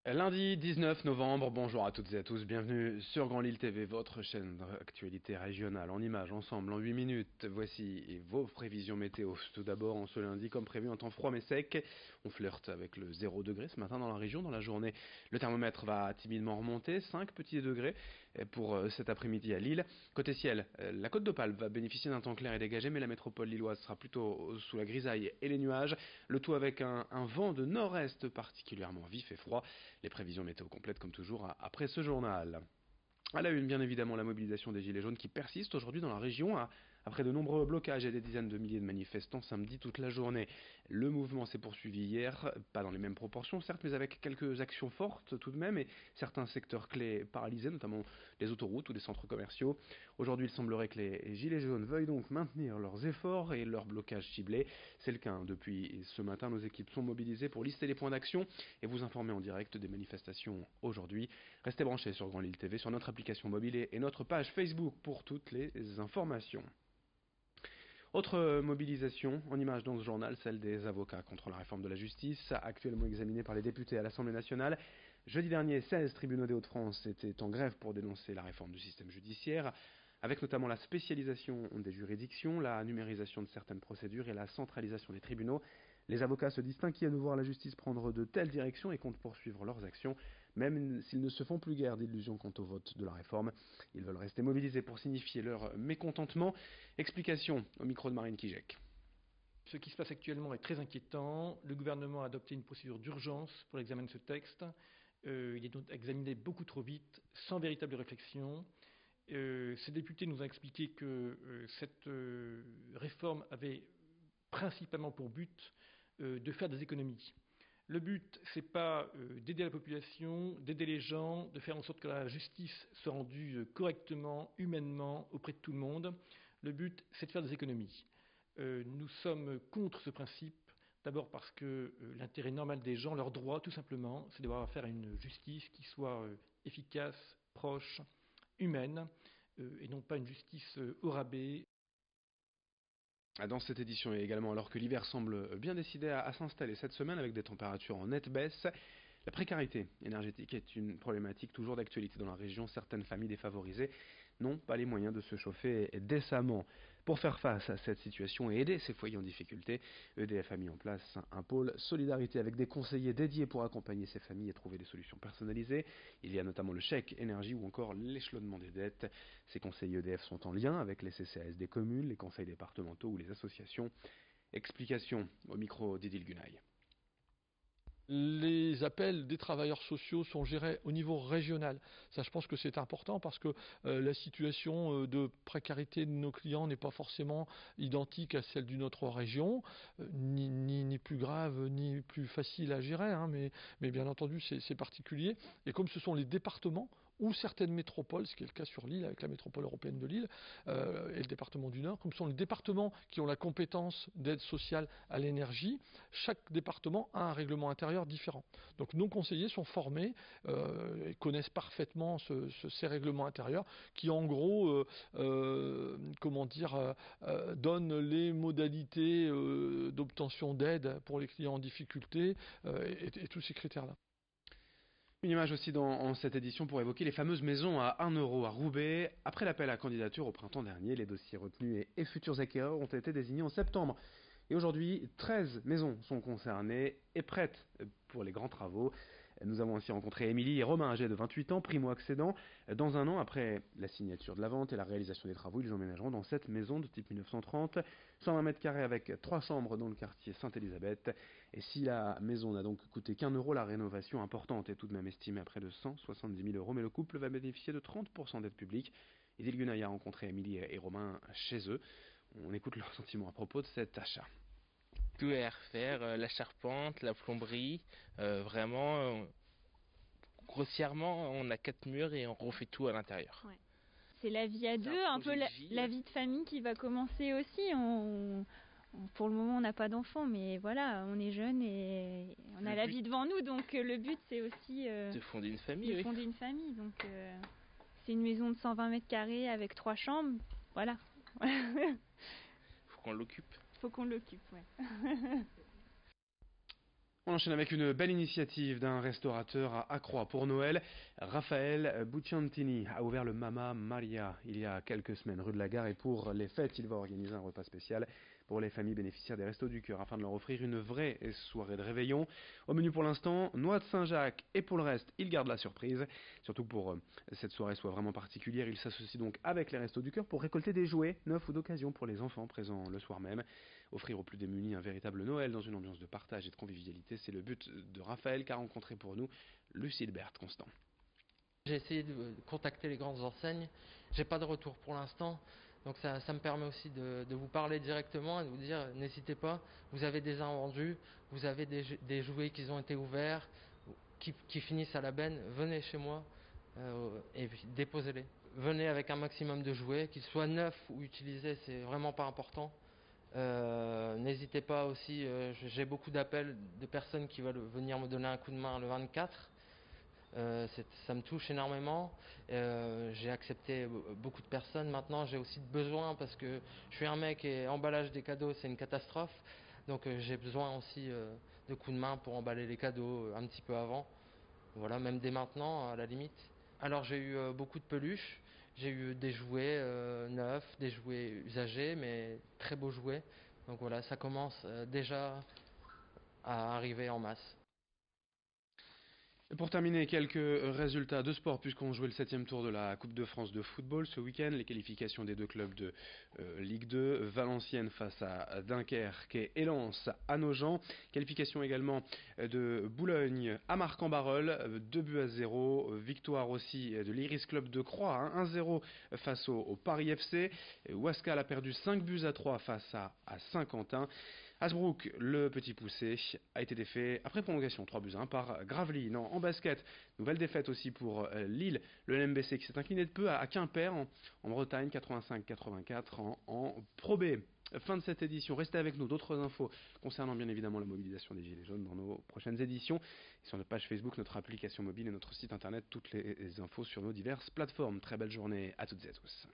Lundi 19 novembre, bonjour à toutes et à tous, bienvenue sur Grand Lille TV, votre chaîne d'actualité régionale en images, ensemble en 8 minutes. Voici vos prévisions météo. Tout d'abord, en ce lundi, comme prévu, en temps froid mais sec, on flirte avec le 0 degré ce matin dans la région. Dans la journée, le thermomètre va timidement remonter, 5 petits degrés pour cet après-midi à Lille. Côté ciel, la Côte d'Opale va bénéficier d'un temps clair et dégagé, mais la métropole lilloise sera plutôt sous la grisaille et les nuages. Le tout avec un vent de nord-est particulièrement vif et froid. Les prévisions météo complètes comme toujours après ce journal. À la une, bien évidemment, la mobilisation des Gilets jaunes qui persiste aujourd'hui dans la région après de nombreux blocages et des dizaines de milliers de manifestants samedi toute la journée. Le mouvement s'est poursuivi hier, pas dans les mêmes proportions certes, mais avec quelques actions fortes tout de même et certains secteurs clés paralysés, notamment les autoroutes ou les centres commerciaux. Aujourd'hui, il semblerait que les Gilets jaunes veuillent donc maintenir leurs efforts et leur blocage ciblé. C'est le cas. Depuis ce matin, nos équipes sont mobilisées pour lister les points d'action et vous informer en direct des manifestations aujourd'hui. Restez branchés sur Grand Lille TV, sur notre application mobile et notre page Facebook pour toutes les informations. Autre mobilisation en images dans ce journal, celle des avocats contre la réforme de la justice, actuellement examinée par les députés à l'Assemblée nationale. Jeudi dernier, 16 tribunaux des Hauts-de-France étaient en grève pour dénoncer la réforme du système judiciaire, avec notamment la spécialisation des juridictions, la numérisation de certaines procédures et la centralisation des tribunaux. Les avocats se disent inquiets de voir la justice prendre de telles directions et comptent poursuivre leurs actions, même s'ils ne se font plus guère d'illusions quant au vote de la réforme. Ils veulent rester mobilisés pour signifier leur mécontentement. Explication au micro de Marine Kijek. Ce qui se passe actuellement est très inquiétant. Le gouvernement a adopté une procédure d'urgence pour l'examen de ce texte. Il est donc examiné beaucoup trop vite, sans véritable réflexion. Ces députés nous ont expliqué que cette réforme avait principalement pour but de faire des économies. Le but, c'est pas d'aider la population, d'aider les gens, de faire en sorte que la justice soit rendue correctement, humainement, auprès de tout le monde. Le but, c'est de faire des économies. Nous sommes contre ce principe, d'abord parce que l'intérêt normal des gens, leur droit tout simplement, c'est d'avoir affaire à une justice qui soit efficace, proche, humaine, et non pas une justice au rabais. Dans cette édition et également alors que l'hiver semble bien décidé à s'installer cette semaine avec des températures en nette baisse, la précarité énergétique est une problématique toujours d'actualité dans la région. Certaines familles défavorisées n'ont pas les moyens de se chauffer décemment. Pour faire face à cette situation et aider ces foyers en difficulté, EDF a mis en place un pôle solidarité avec des conseillers dédiés pour accompagner ces familles et trouver des solutions personnalisées. Il y a notamment le chèque énergie ou encore l'échelonnement des dettes. Ces conseillers EDF sont en lien avec les CCAS des communes, les conseils départementaux ou les associations. Explication au micro d'Idil Gunaï. Les appels des travailleurs sociaux sont gérés au niveau régional. Ça, je pense que c'est important parce que la situation de précarité de nos clients n'est pas forcément identique à celle d'une autre région, ni plus grave, ni plus facile à gérer, hein, mais bien entendu, c'est particulier. Et comme ce sont les départements ou certaines métropoles, ce qui est le cas sur Lille, avec la métropole européenne de Lille et le département du Nord, comme ce sont les départements qui ont la compétence d'aide sociale à l'énergie, chaque département a un règlement intérieur différent. Donc nos conseillers sont formés et connaissent parfaitement ces règlements intérieurs qui en gros donnent les modalités d'obtention d'aide pour les clients en difficulté et tous ces critères-là. Une image aussi dans cette édition pour évoquer les fameuses maisons à 1 euro à Roubaix. Après l'appel à candidature au printemps dernier, les dossiers retenus et futurs acquéreurs ont été désignés en septembre. Et aujourd'hui, 13 maisons sont concernées et prêtes pour les grands travaux. Nous avons aussi rencontré Émilie et Romain, âgés de 28 ans, primo-accédants. Dans un an, après la signature de la vente et la réalisation des travaux, ils emménageront dans cette maison de type 1930, 120 mètres carrés avec 3 chambres dans le quartier Sainte-Élisabeth. Et si la maison n'a donc coûté qu'1 euro, la rénovation importante est tout de même estimée à près de 170 000 euros, mais le couple va bénéficier de 30% d'aide publique. Idil Gunaï a rencontré Émilie et Romain chez eux. On écoute leurs sentiments à propos de cet achat. Tout est à refaire, la charpente, la plomberie, vraiment, grossièrement, on a 4 murs et on refait tout à l'intérieur. Ouais. C'est la vie à deux, un peu la vie de famille qui va commencer aussi. Pour le moment, on n'a pas d'enfants, mais voilà, on est jeunes et on a la vie devant nous, donc le but c'est aussi de fonder une famille. Fonder une famille, donc c'est une maison de 120 mètres carrés avec 3 chambres, voilà. Faut qu'on l'occupe. Faut qu'on l'occupe, ouais. On enchaîne avec une belle initiative d'un restaurateur à Accroix pour Noël. Raphaël Bucciantini a ouvert le Mama Maria il y a quelques semaines rue de la Gare et pour les fêtes, il va organiser un repas spécial pour les familles bénéficiaires des Restos du Cœur afin de leur offrir une vraie soirée de réveillon. Au menu pour l'instant, noix de Saint-Jacques et pour le reste, il garde la surprise. Surtout pour cette soirée soit vraiment particulière, il s'associe donc avec les Restos du Cœur pour récolter des jouets neufs ou d'occasion pour les enfants présents le soir même. Offrir aux plus démunis un véritable Noël dans une ambiance de partage et de convivialité, c'est le but de Raphaël qu'a rencontré pour nous Lucille Berthe Constant. J'ai essayé de contacter les grandes enseignes, j'ai pas de retour pour l'instant, donc ça me permet aussi de vous parler directement et de vous dire n'hésitez pas, vous avez des invendus, vous avez des jouets qui ont été ouverts, qui finissent à la benne, venez chez moi et déposez-les. Venez avec un maximum de jouets, qu'ils soient neufs ou utilisés, c'est vraiment pas important. N'hésitez pas aussi, j'ai beaucoup d'appels de personnes qui veulent venir me donner un coup de main le 24. Ça me touche énormément. J'ai accepté beaucoup de personnes. Maintenant, j'ai aussi besoin parce que je suis un mec et emballage des cadeaux, c'est une catastrophe. Donc, j'ai besoin aussi de coups de main pour emballer les cadeaux un petit peu avant. Voilà, même dès maintenant, à la limite. Alors, j'ai eu beaucoup de peluches. J'ai eu des jouets neufs, des jouets usagés, mais très beaux jouets. Donc voilà, ça commence déjà à arriver en masse. Et pour terminer, quelques résultats de sport puisqu'on jouait le 7e tour de la Coupe de France de football ce week-end. Les qualifications des deux clubs de Ligue 2, Valenciennes face à Dunkerque et Lens à Nogent. Qualification également de Boulogne à Marcq-en-Barœul, 2-0. Victoire aussi de l'Iris Club de Croix, 1-0 face au Paris FC. Ouascal a perdu 5-3 face à Saint-Quentin. Hasbrook, le petit poussé, a été défait après prolongation 3-1 par Gravelines. En basket, nouvelle défaite aussi pour Lille, le LMBC qui s'est incliné de peu à Quimper en Bretagne, 85-84 en Pro B. Fin de cette édition, restez avec nous, d'autres infos concernant bien évidemment la mobilisation des Gilets jaunes dans nos prochaines éditions. Sur notre page Facebook, notre application mobile et notre site internet, toutes les infos sur nos diverses plateformes. Très belle journée à toutes et à tous.